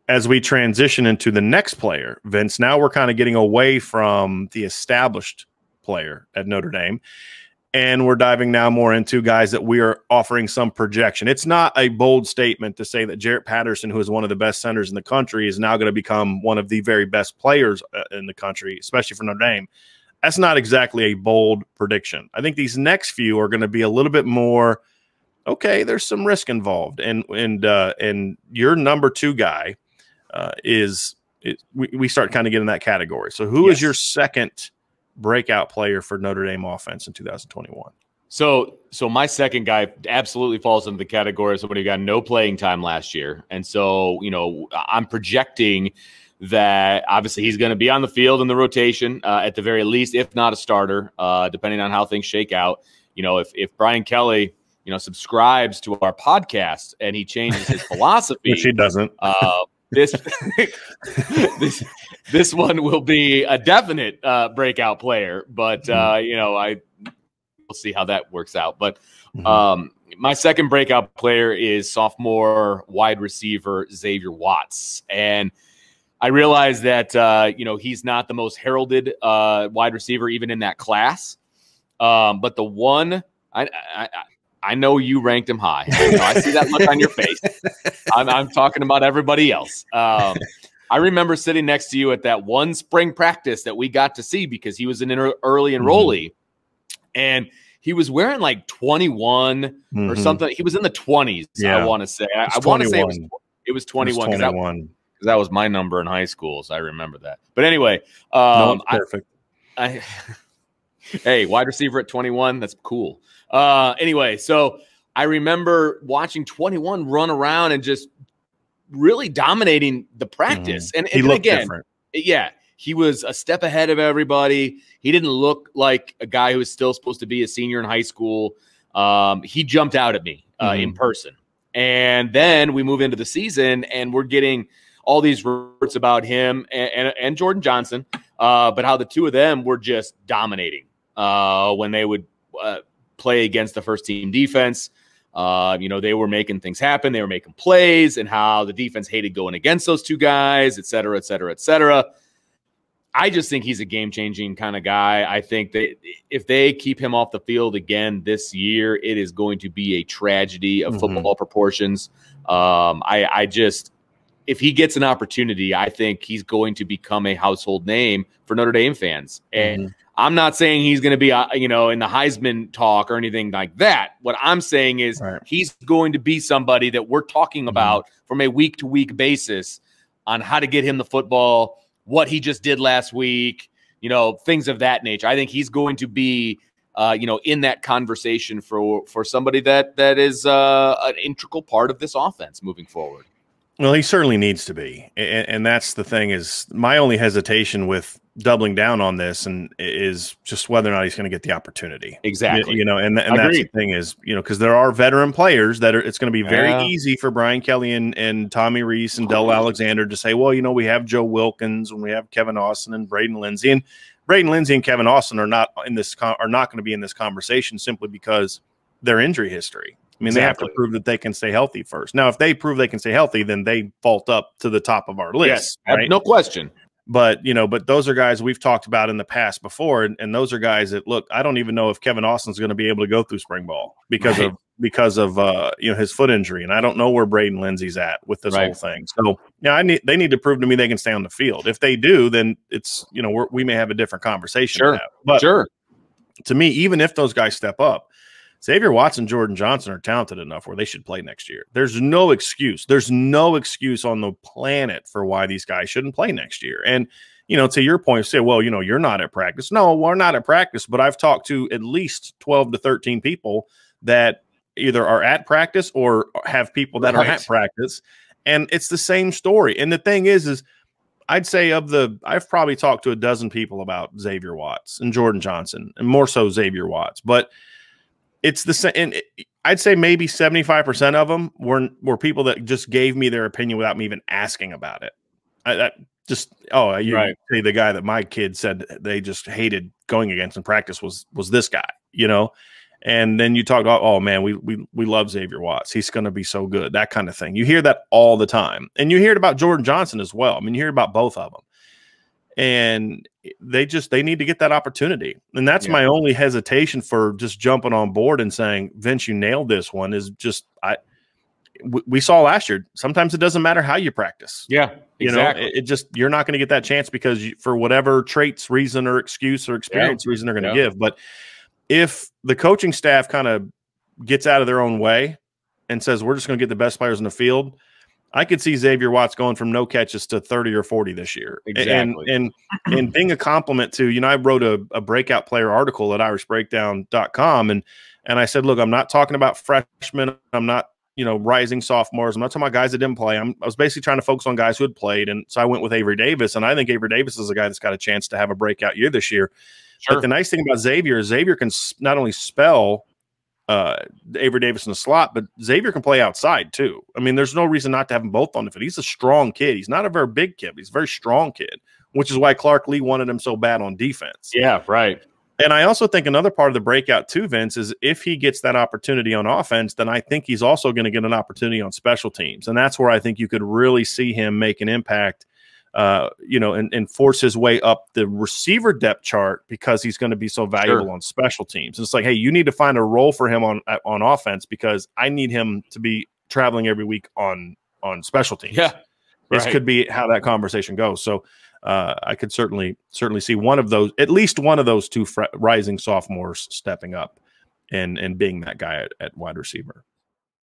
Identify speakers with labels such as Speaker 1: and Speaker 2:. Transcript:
Speaker 1: as we transition into the next player, Vince, now we're kind of getting away from the established player at Notre Dame, and we're diving now more into guys that we are offering some projection. It's not a bold statement to say that Jarrett Patterson, who is one of the best centers in the country, is now going to become one of the very best players in the country, especially for Notre Dame. That's not exactly a bold prediction. I think these next few are going to be a little bit more, okay, there's some risk involved. And your number 2 guy we start kind of getting that category. So who is your second breakout player for Notre Dame offense in 2021?
Speaker 2: So my second guy absolutely falls into the category of somebody who got no playing time last year. And so, I'm projecting that obviously he's going to be on the field in the rotation at the very least, if not a starter, depending on how things shake out. If Brian Kelly, subscribes to our podcast and he changes his philosophy,
Speaker 1: which he doesn't,
Speaker 2: this one will be a definite breakout player, but we'll see how that works out. But my second breakout player is sophomore wide receiver Xavier Watts, and I realize that he's not the most heralded wide receiver even in that class, but the one I know you ranked him high. I see that look on your face. I'm talking about everybody else. I remember sitting next to you at that one spring practice that we got to see because he was an early enrollee, and he was wearing like 21 or something. He was in the 20s, I want to say. I want to say it was 21 because that was my number in high school, so I remember that. But anyway,
Speaker 1: perfect.
Speaker 2: Hey, wide receiver at 21, that's cool. Anyway, so I remember watching 21 run around and just really dominating the practice. And
Speaker 1: he looked
Speaker 2: again,
Speaker 1: different.
Speaker 2: Yeah, he was a step ahead of everybody. He didn't look like a guy who was still supposed to be a senior in high school. He jumped out at me in person. And then we move into the season and we're getting all these reports about him and Jordan Johnson, but how the two of them were just dominating when they would play against the first team defense. They were making things happen. They were making plays, and how the defense hated going against those two guys, et cetera, et cetera, et cetera. I just think he's a game-changing kind of guy. I think that if they keep him off the field again this year, it is going to be a tragedy of football proportions. If he gets an opportunity, I think he's going to become a household name for Notre Dame fans. And I'm not saying he's going to be, in the Heisman talk or anything like that. What I'm saying is he's going to be somebody that we're talking about from a week-to-week basis on how to get him the football, what he just did last week, things of that nature. I think he's going to be, in that conversation for somebody that is an integral part of this offense moving forward.
Speaker 1: Well, he certainly needs to be. And that's the thing is my only hesitation with doubling down on this and is just whether or not he's going to get the opportunity.
Speaker 2: Exactly.
Speaker 1: And that's the thing is, because there are veteran players that it's going to be very easy for Brian Kelly and Tommy Reese and Del Alexander to say, well, we have Joe Wilkins and we have Kevin Austin and Braden Lindsay, and Braden Lindsay and Kevin Austin are not going to be in this conversation simply because their injury history. I mean, they have to prove that they can stay healthy first. Now, if they prove they can stay healthy, then they vault up to the top of our list.
Speaker 2: Yes, right? No question.
Speaker 1: But, but those are guys we've talked about in the past before. And those are guys that, look, I don't even know if Kevin Austin's going to be able to go through spring ball because of his foot injury. And I don't know where Braden Lindsay's at with this whole thing. So, they need to prove to me they can stay on the field. If they do, then it's, we may have a different conversation.
Speaker 2: Sure.
Speaker 1: But to me, even if those guys step up, Xavier Watts and Jordan Johnson are talented enough where they should play next year. There's no excuse. There's no excuse on the planet for why these guys shouldn't play next year. And, to your point, say, well, you're not at practice. No, we're not at practice, but I've talked to at least 12 to 13 people that either are at practice or have people that are at practice. And it's the same story. And the thing is I'd say I've probably talked to a dozen people about Xavier Watts and Jordan Johnson, and more so Xavier Watts, but it's the same. And I'd say maybe 75% of them were people that just gave me their opinion without me even asking about it. Say the guy that my kid said they just hated going against in practice was this guy, And then you talk about, oh man, we love Xavier Watts. He's going to be so good. That kind of thing. You hear that all the time. And you hear it about Jordan Johnson as well. I mean, you hear about both of them. And they need to get that opportunity. And that's my only hesitation for just jumping on board and saying, Vince, you nailed this one, is just we saw last year, sometimes it doesn't matter how you practice.
Speaker 2: Yeah, exactly.
Speaker 1: It just, you're not going to get that chance because for whatever traits, reason, or excuse or experience reason they're going to give. But if the coaching staff kind of gets out of their own way and says, we're just going to get the best players in the field, I could see Xavier Watts going from no catches to 30 or 40 this year.
Speaker 2: Exactly.
Speaker 1: And being a compliment to, I wrote a breakout player article at irishbreakdown.com. And I said, look, I'm not talking about freshmen. I'm not, rising sophomores. I'm not talking about guys that didn't play. I was basically trying to focus on guys who had played. And so I went with Avery Davis. And I think Avery Davis is a guy that's got a chance to have a breakout year this year. Sure. But the nice thing about Xavier is Xavier can not only spell Avery Davis in the slot, but Xavier can play outside too. I mean, there's no reason not to have them both on the field. He's a strong kid. He's not a very big kid, but he's a very strong kid, which is why Clark Lee wanted him so bad on defense.
Speaker 2: Yeah, right.
Speaker 1: And I also think another part of the breakout too, Vince, is if he gets that opportunity on offense, then I think he's also going to get an opportunity on special teams. And that's where I think you could really see him make an impact, and force his way up the receiver depth chart because he's going to be so valuable on special teams. And it's like, hey, you need to find a role for him on offense because I need him to be traveling every week on special teams. Yeah, this could be how that conversation goes. So I could certainly see at least one of those two rising sophomores stepping up and being that guy at wide receiver.